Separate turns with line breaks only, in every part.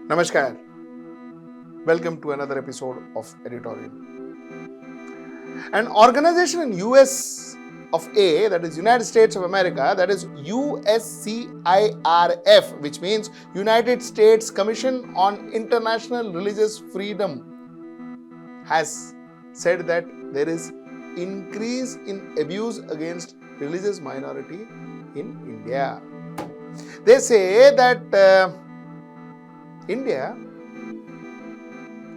Namaskar. Welcome to another episode of Editorial. An organization in US of A, that is United States of America, that is USCIRF, which means United States Commission on International Religious Freedom, has said that there is increase in abuse against religious minority in India. They say that India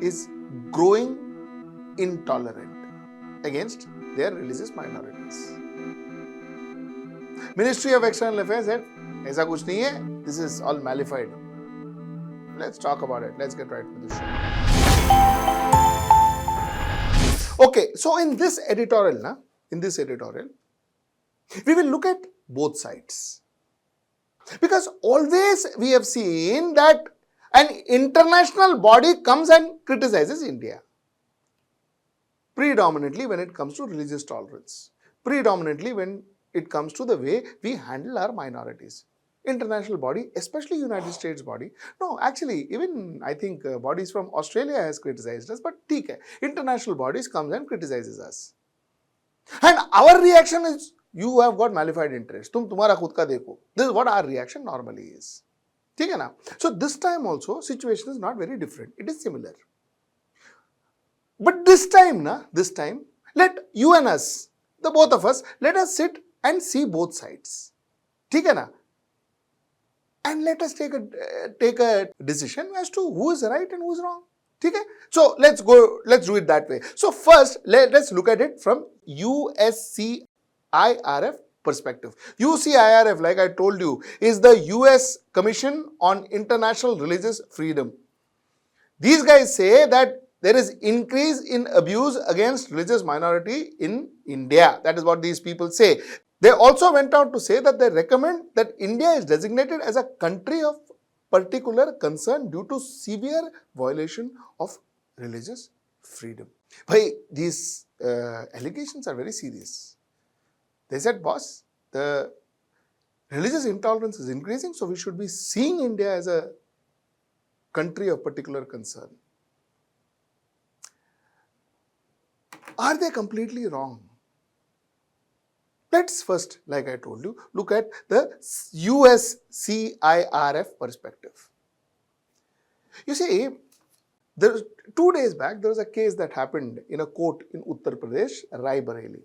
is growing intolerant against their religious minorities. Ministry of External Affairs said, "ऐसा कुछ नहीं है. This is all mallified." Let's talk about it. Let's get right to the show. Okay, so in this editorial, we will look at both sides. Because always we have seen that an international body comes and criticizes India. Predominantly when it comes to religious tolerance. Predominantly when it comes to the way we handle our minorities. International body, especially United States body. No, actually, even I think bodies from Australia has criticized us, but theek hai. International bodies comes and criticizes us. And our reaction is, you have got mallified interest. तुम्हारा खुद का देखो. This is what our reaction normally is. ठीक है ना? So this time also situation is not very different. It is similar. But this time, let you and us, the both of us, let us sit and see both sides. ठीक है ना? And let us take a decision as to who is right and who is wrong. ठीक है? So let's do it that way. So first, let's look at it from USCIRF perspective. USCIRF, like I told you, is the US Commission on International Religious Freedom. These guys say that there is increase in abuse against religious minority in India. That is what these people say. They also went on to say that they recommend that India is designated as a country of particular concern due to severe violation of religious freedom. Bhai, these allegations are very serious. They said, boss, the religious intolerance is increasing, so we should be seeing India as a country of particular concern. Are they completely wrong? Let's first, like I told you, look at the USCIRF perspective. You see, 2 days back, there was a case that happened in a court in Uttar Pradesh, Rai Bareilly.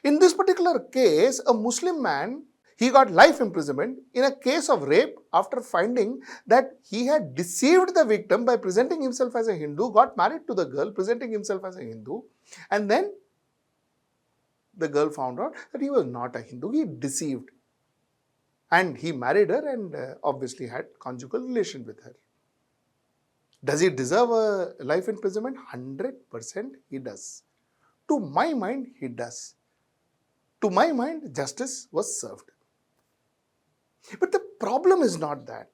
In this particular case, a Muslim man, he got life imprisonment in a case of rape after finding that he had deceived the victim by presenting himself as a Hindu, got married to the girl, presenting himself as a Hindu, and then the girl found out that he was not a Hindu, he deceived. And he married her and obviously had conjugal relation with her. Does he deserve a life imprisonment? 100% he does. To my mind, he does. To my mind, justice was served. But the problem is not that.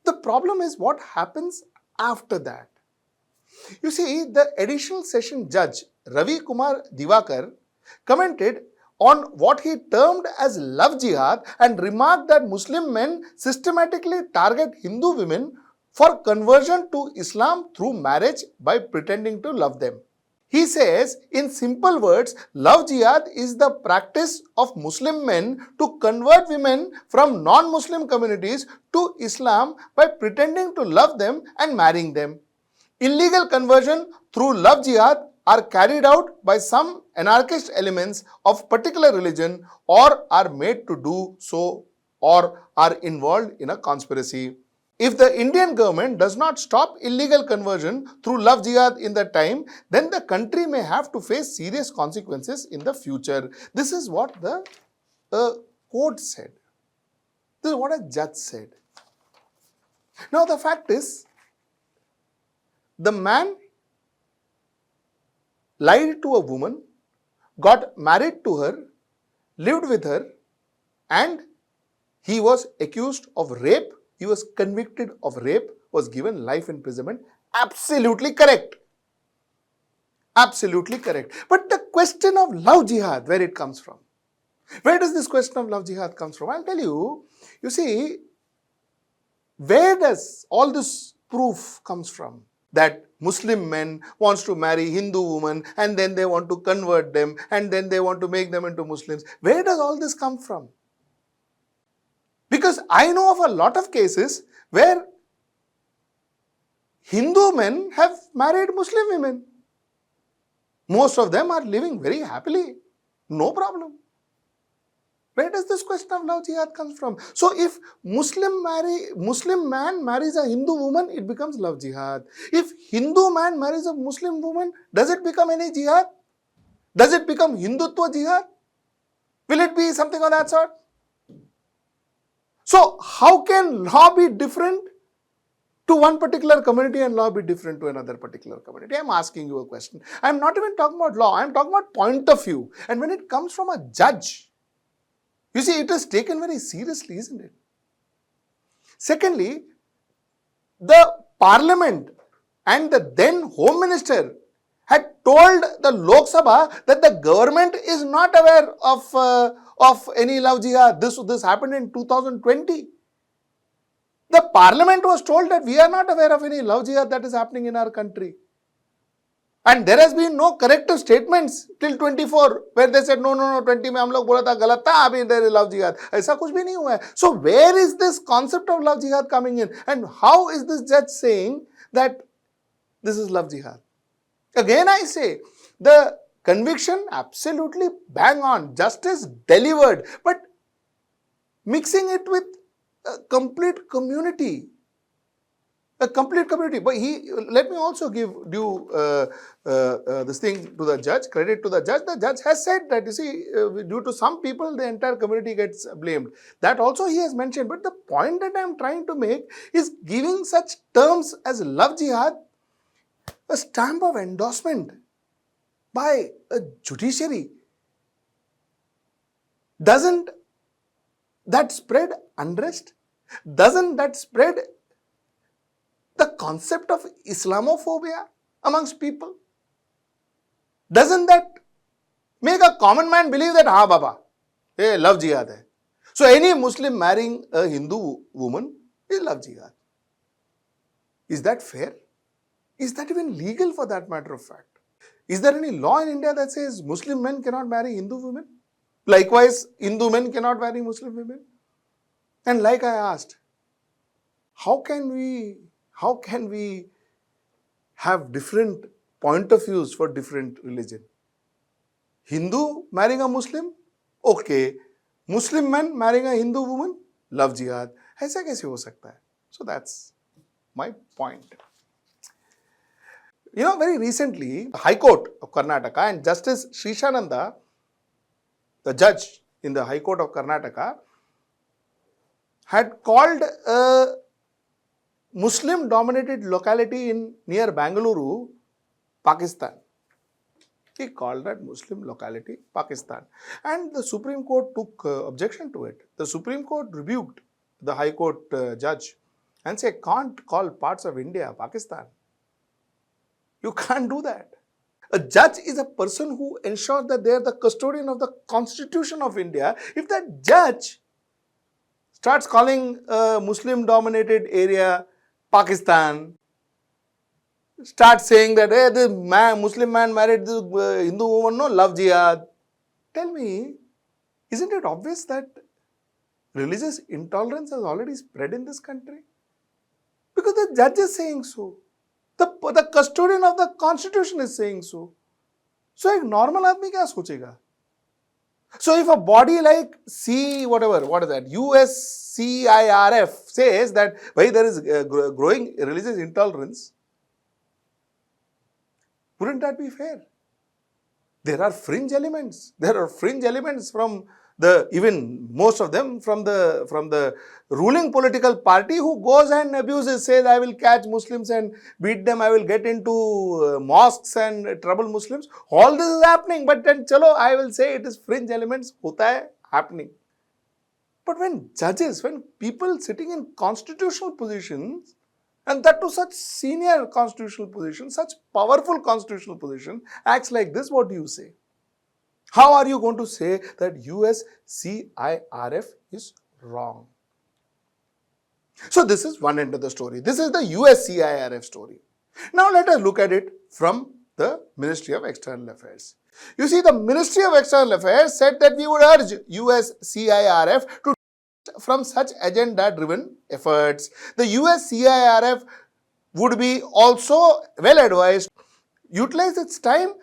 The problem is what happens after that. You see, the additional session judge, Ravi Kumar Divakar, commented on what he termed as love jihad and remarked that Muslim men systematically target Hindu women for conversion to Islam through marriage by pretending to love them. He says, in simple words, love jihad is the practice of Muslim men to convert women from non-Muslim communities to Islam by pretending to love them and marrying them. Illegal conversion through love jihad are carried out by some anarchist elements of particular religion or are made to do so or are involved in a conspiracy. If the Indian government does not stop illegal conversion through love jihad in the time, then the country may have to face serious consequences in the future. This is what the court said. This is what a judge said. Now the fact is, the man lied to a woman, got married to her, lived with her, and he was accused of rape. He was convicted of rape, was given life imprisonment. Absolutely correct. Absolutely correct. But the question of love jihad, where it comes from? Where does this question of love jihad comes from? I'll tell you. You see, where does all this proof comes from? That Muslim men wants to marry Hindu women and then they want to convert them and then they want to make them into Muslims. Where does all this come from? Because I know of a lot of cases where Hindu men have married Muslim women. Most of them are living very happily. No problem. Where does this question of love jihad come from? So if Muslim man marries a Hindu woman, it becomes love jihad. If Hindu man marries a Muslim woman, does it become any jihad? Does it become Hindutva jihad? Will it be something of that sort? So how can law be different to one particular community and law be different to another particular community? I am asking you a question. I am not even talking about law. I am talking about point of view. And when it comes from a judge, you see, it is taken very seriously, isn't it? Secondly, the parliament and the then home minister had told the Lok Sabha that the government is not aware of any love jihad. This happened in 2020. The parliament was told that we are not aware of any love jihad that is happening in our country. And there has been no corrective statements till 24 where they said no 20 में हम लोग बोला था गलत था अभी there is love jihad. ऐसा कुछ भी नहीं हुआ है. So where is this concept of love jihad coming in? And how is this judge saying that this is love jihad? Again I say, the conviction absolutely bang on, justice delivered, but mixing it with a complete community. But let me also give due this thing to the judge, credit to the judge. The judge has said that, you see, due to some people, the entire community gets blamed. That also he has mentioned. But the point that I am trying to make is giving such terms as love jihad a stamp of endorsement by a judiciary. Doesn't that spread unrest? Doesn't that spread the concept of Islamophobia amongst people? Doesn't that make a common man believe that, ha baba, hey, love jihad hai. So any Muslim marrying a Hindu woman is love jihad. Is that fair? Is that even legal for that matter of fact? Is there any law in India that says Muslim men cannot marry Hindu women? Likewise, Hindu men cannot marry Muslim women? And like I asked, how can we have different point of views for different religion? Hindu marrying a Muslim? Okay. Muslim man marrying a Hindu woman? Love jihad. ऐसा कैसे हो सकता है? So that's my point. You know, very recently, the High Court of Karnataka and Justice Srishananda, the judge in the High Court of Karnataka, had called a Muslim-dominated locality near Bangalore, Pakistan. He called that Muslim locality Pakistan. And the Supreme Court took objection to it. The Supreme Court rebuked the High Court judge and said, can't call parts of India Pakistan. You can't do that. A judge is a person who ensures that they are the custodian of the Constitution of India. If that judge starts calling a Muslim-dominated area Pakistan, starts saying that, hey, this Muslim man married this Hindu woman, no, love jihad. Tell me, isn't it obvious that religious intolerance has already spread in this country? Because the judge is saying so. The custodian of the Constitution is saying so. So, a normal आदमी क्या सोचेगा? So, if a body like USCIRF says that there is growing religious intolerance, wouldn't that be fair? There are fringe elements. There are fringe elements from even most of them from the ruling political party who goes and abuses, says, I will catch Muslims and beat them, I will get into mosques and trouble Muslims. All this is happening, but then chalo, I will say it is fringe elements, hota hai, happening. But when judges, when people sitting in constitutional positions, and that to such senior constitutional position, such powerful constitutional position, acts like this, what do you say? How are you going to say that USCIRF is wrong? So this is one end of the story. This is the USCIRF story. Now let us look at it from the Ministry of External Affairs. You see, the Ministry of External Affairs said that we would urge USCIRF to from such agenda-driven efforts. The USCIRF would be also well advised to utilize its time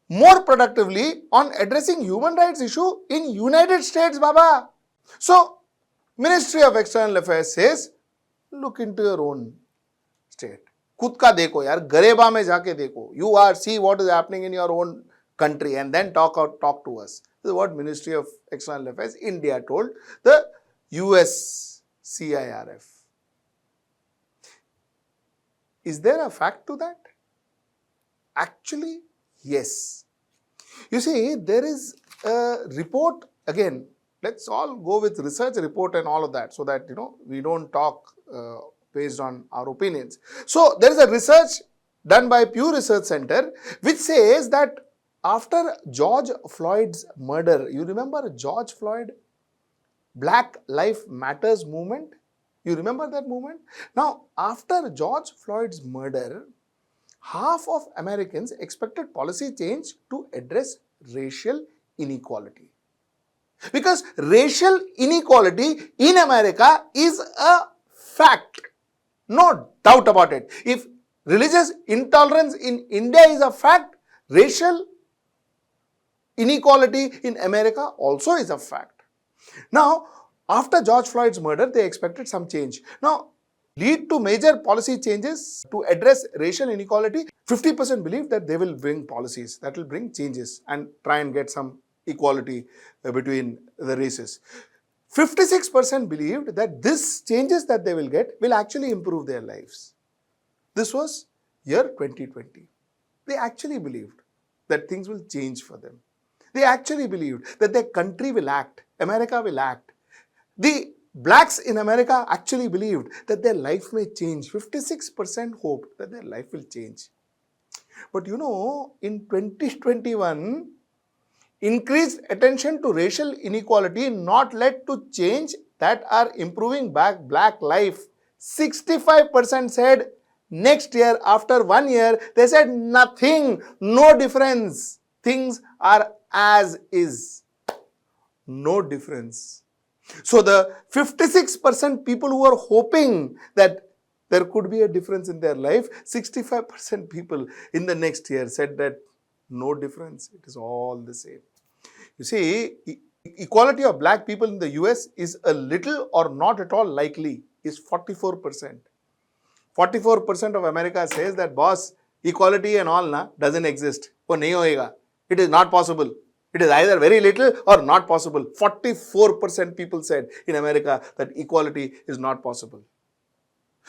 more productively on addressing human rights issue in United States, Baba. So, Ministry of External Affairs says, look into your own state. खुद का देखो यार, गरेबा में जाके देखो. You are see what is happening in your own country and then talk to us. This is what Ministry of External Affairs India told the USCIRF. Is there a fact to that? Actually, yes. You see, there is a report, again, let's all go with research report and all of that so that, we don't talk based on our opinions. So, there is a research done by Pew Research Center which says that after George Floyd's murder, you remember George Floyd? Black Lives Matters movement? You remember that movement? Now, after George Floyd's murder, half of Americans expected policy change to address racial inequality. Because racial inequality in America is a fact. No doubt about it. If religious intolerance in India is a fact, racial inequality in America also is a fact. Now, after George Floyd's murder, they expected some change. Now, lead to major policy changes to address racial inequality. 50% believe that they will bring policies that will bring changes and try and get some equality between the races. 56% believed that these changes that they will get will actually improve their lives. This was year 2020. They actually believed that things will change for them. They actually believed that their country will act, America will act. The blacks in America actually believed that their life may change. 56% hoped that their life will change. But in 2021, increased attention to racial inequality not led to change that are improving black life. 65% said next year, after 1 year, they said nothing, no difference. Things are as is. No difference. So the 56% people who are hoping that there could be a difference in their life, 65% people in the next year said that no difference, it is all the same. You see, equality of black people in the US is a little or not at all likely, is 44%. 44% of America says that, boss, equality and all doesn't exist. वो नहीं होएगा. It is not possible. It is either very little or not possible. 44% people said in America that equality is not possible.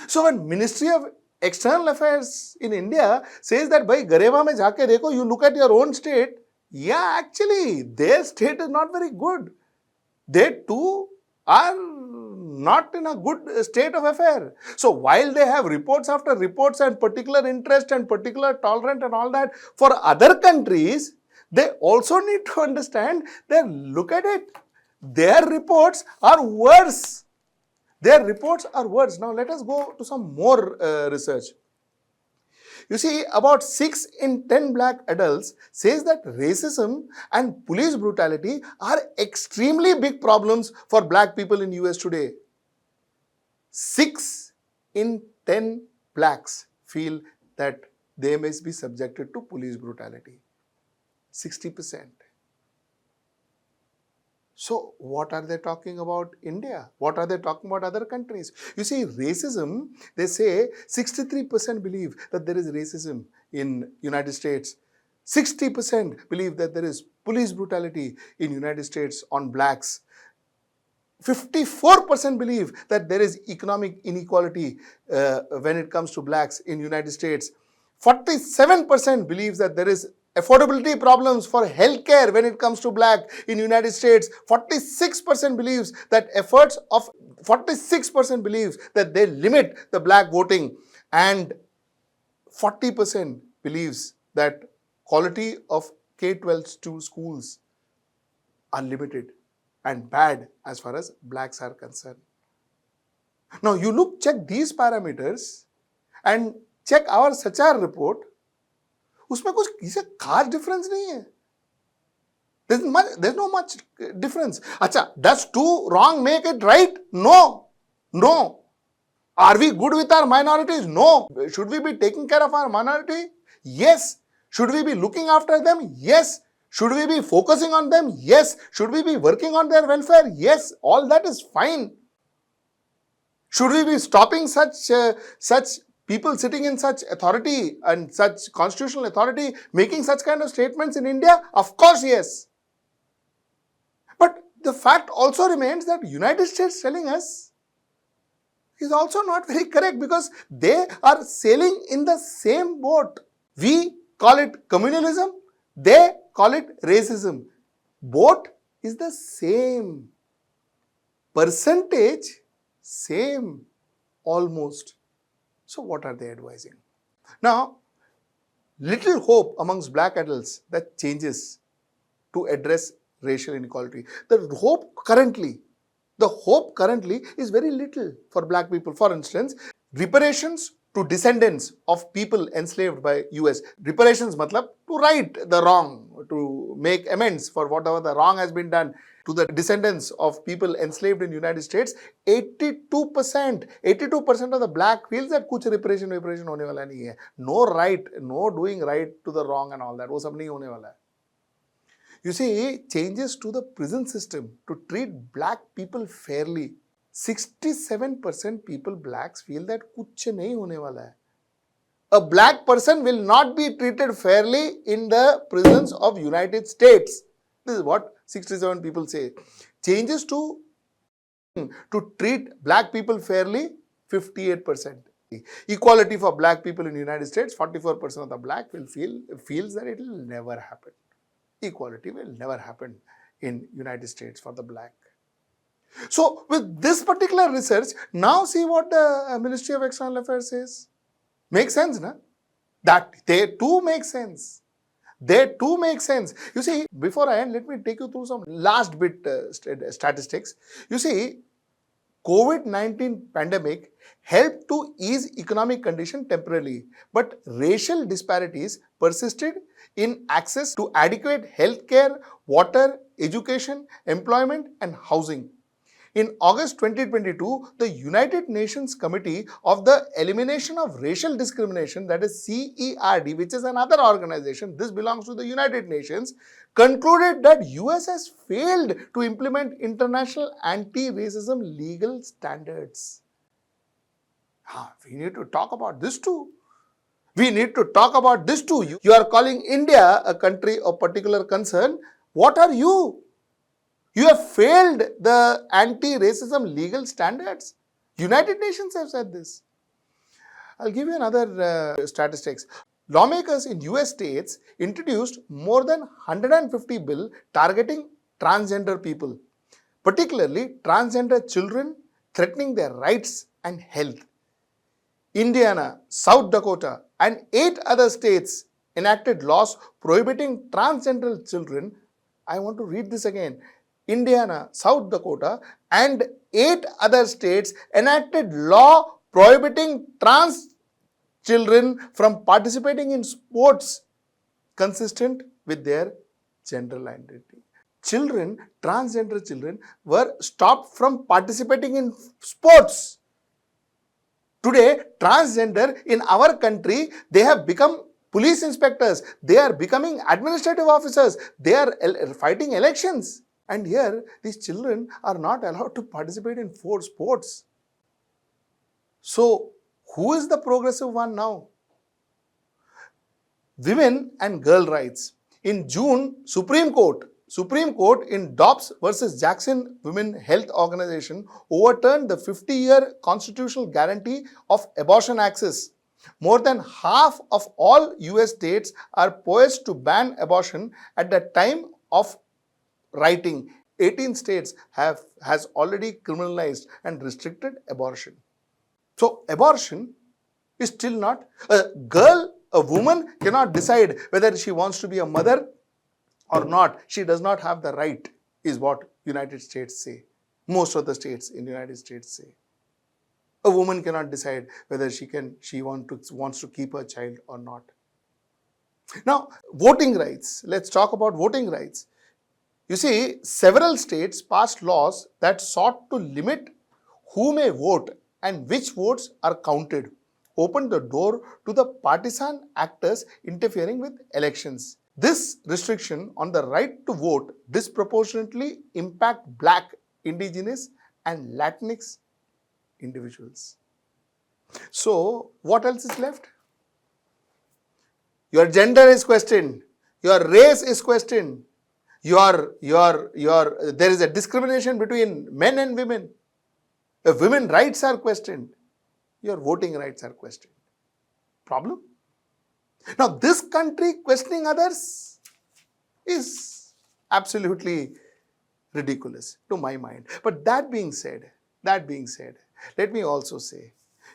So when Ministry of External Affairs in India says that, bhai, gareba mein jaake dekho, you look at your own state, yeah, actually, their state is not very good. They too are not in a good state of affair. So while they have reports after reports and particular interest and particular tolerance and all that for other countries, they also need to understand that, look at it, their reports are worse. Their reports are worse. Now let us go to some more research. You see, about 6 in 10 black adults says that racism and police brutality are extremely big problems for black people in US today. 6 in 10 blacks feel that they may be subjected to police brutality. 60%. So what are they talking about India? What are they talking about other countries? You see, racism, they say 63% believe that there is racism in United States. 60% believe that there is police brutality in United States on blacks. 54% believe that there is economic inequality when it comes to blacks in United States. 47% believes that there is affordability problems for healthcare when it comes to black in United States. 46% believes that 46% believes that they limit the black voting, and 40% believes that quality of K-12 schools are limited and bad as far as blacks are concerned. Now you check these parameters and check our Sachar report. उसमें कुछ किसी खास difference नहीं है. There's no much difference. Acha, does two wrong make it right? No. Are we good with our minorities? No. Should we be taking care of our minority? Yes. Should we be looking after them? Yes. Should we be focusing on them? Yes. Should we be working on their welfare? Yes. All that is fine. Should we be stopping such people sitting in such authority and such constitutional authority making such kind of statements in India? Of course, yes. But the fact also remains that United States telling us is also not very correct, because they are sailing in the same boat. We call it communalism, they call it racism. Boat is the same. Percentage, same, almost. So what are they advising? Now, little hope amongst black adults that changes to address racial inequality. The hope currently is very little for black people. For instance, reparations to descendants of people enslaved by US. Reparations matlab to right the wrong, to make amends for whatever the wrong has been done to the descendants of people enslaved in United States. 82% of the black feels that kuch reparation hone wala nahi hai. No right, no doing right to the wrong and all that. वो सब नहीं होने वाला है. You see, changes to the prison system to treat black people fairly. 67% people, blacks, feel that kuch nahi hone wala hai. A black person will not be treated fairly in the prisons of United States. This is what 67 people say. Changes to treat black people fairly, 58%. Equality for black people in United States, 44% of the black feels that it will never happen. Equality will never happen in United States for the black. So with this particular research, now see what the Ministry of External Affairs says. Makes sense, na? That they too make sense. You see, before I end, let me take you through some last bit statistics. You see, COVID-19 pandemic helped to ease economic condition temporarily, but racial disparities persisted in access to adequate health care, water, education, employment and housing. In August 2022, the United Nations Committee of the Elimination of Racial Discrimination, that is CERD, which is another organization, this belongs to the United Nations, concluded that US has failed to implement international anti-racism legal standards. We need to talk about this too. You are calling India a country of particular concern. What are you? You have failed the anti-racism legal standards. United Nations have said this. I'll give you another statistics. Lawmakers in US states introduced more than 150 bills targeting transgender people, particularly transgender children, threatening their rights and health. Indiana, South Dakota, and 8 other states enacted laws prohibiting transgender children. I want to read this again. Indiana, South Dakota, and 8 other states enacted law prohibiting trans children from participating in sports consistent with their gender identity. Transgender children were stopped from participating in sports. Today, transgender in our country, they have become police inspectors, they are becoming administrative officers, they are fighting elections. And here, these children are not allowed to participate in sports. So, who is the progressive one now? Women and girl rights. In June, Supreme Court in Dobbs versus Jackson Women Health Organization overturned the 50-year constitutional guarantee of abortion access. More than half of all US states are poised to ban abortion at the time of writing. 18 states has already criminalized and restricted abortion. So abortion is still not, a woman cannot decide whether she wants to be a mother or not. She does not have the right, is what United States say. Most of the states in the United States say. A woman cannot decide whether she wants to keep her child or not. Now, voting rights. Let's talk about voting rights. You see, several states passed laws that sought to limit who may vote and which votes are counted, opened the door to the partisan actors interfering with elections. This restriction on the right to vote disproportionately impact Black, Indigenous and Latinx individuals. So, what else is left? Your gender is questioned. Your race is questioned. There is a discrimination between men and women. If women's rights are questioned, your voting rights are questioned. Problem? Now, this country questioning others is absolutely ridiculous to my mind. But that being said, let me also say,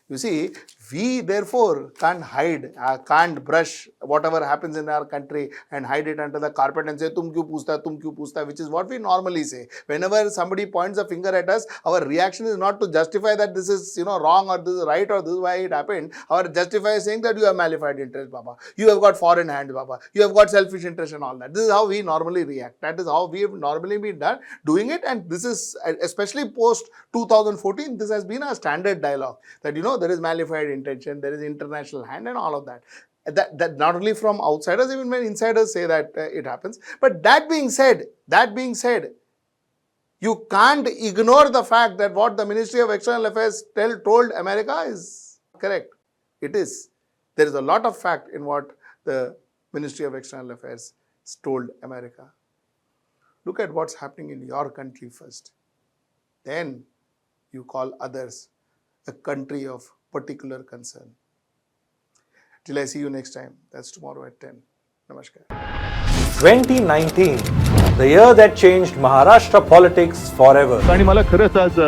you see, we therefore can't brush whatever happens in our country and hide it under the carpet and say, tum kyun poochta, which is what we normally say. Whenever somebody points a finger at us, our reaction is not to justify that this is wrong or this is right or this is why it happened. Our justify is saying that you have malified interest, Baba. You have got foreign hands, Baba. You have got selfish interest and all that. This is how we normally react. That is how we have normally been doing it, and this is, especially post 2014, this has been a standard dialogue that there is malified intention, there is international hand and all of that. That not only from outsiders, even when insiders say that it happens. But that being said, you can't ignore the fact that what the Ministry of External Affairs told America is correct. It is. There is a lot of fact in what the Ministry of External Affairs told America. Look at what's happening in your country first. Then you call others a country of particular concern. Till I see you next time. That's tomorrow at 10. Namaskar.
2019, the year that changed Maharashtra politics forever.
आणि मला खरंच आज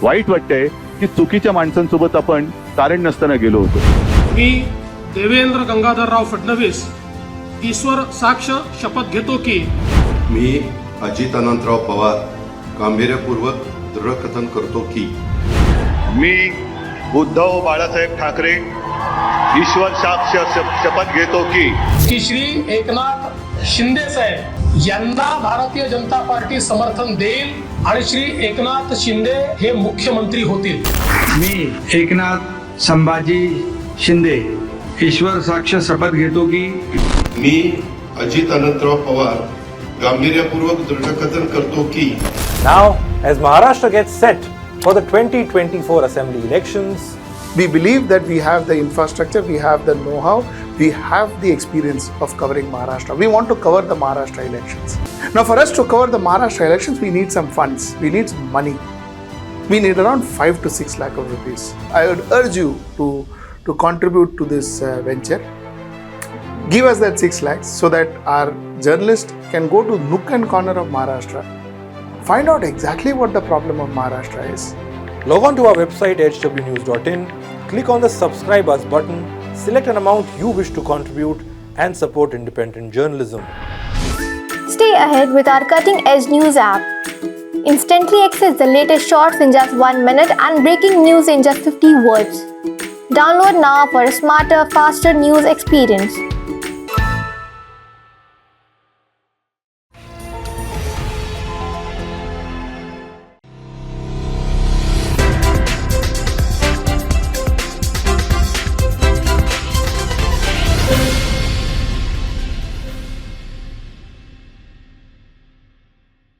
white वाटतंय की चुकीच्या माणसांसोबत आपण कारण नसताना गेलो होतो.
मी देवेंद्र गंगाधरराव फडणवीस ईश्वर साक्ष शपथ घेतो की
मी अजित अनंतराव पवार गांभीर्यपूर्वक दृढकथन करतो की
मी उद्धव बाळासाहेब ठाकरे ईश्वर साक्ष शपथ घेतो की
श्री एकनाथ शिंदे साहेब यांना भारतीय जनता पार्टी समर्थन देईल आणि श्री एकनाथ शिंदे हे मुख्यमंत्री होतील.
मी एकनाथ संभाजी शिंदे ईश्वर साक्ष शपथ घेतो की
मी अजित अनंतराव पवार गांभीर्यपूर्वक दृढकथन करतो की.
Now, as Maharashtra gets set for the 2024 Assembly elections,
we believe that we have the infrastructure, we have the know-how, we have the experience of covering Maharashtra. We want to cover the Maharashtra elections. Now, for us to cover the Maharashtra elections, we need some funds, we need some money. We need around 5 to 6 lakh of rupees. I would urge you to contribute to this venture. Give us that 6 lakhs so that our journalists can go to nook and corner of Maharashtra, find out exactly what the problem of Maharashtra is.
log on to our website hwnews.in, click on the subscribe us button, select an amount you wish to contribute and support independent journalism.
Stay ahead with our cutting-edge news app. Instantly access the latest shorts in just 1 minute and breaking news in just 50 words. Download now for a smarter, faster news experience.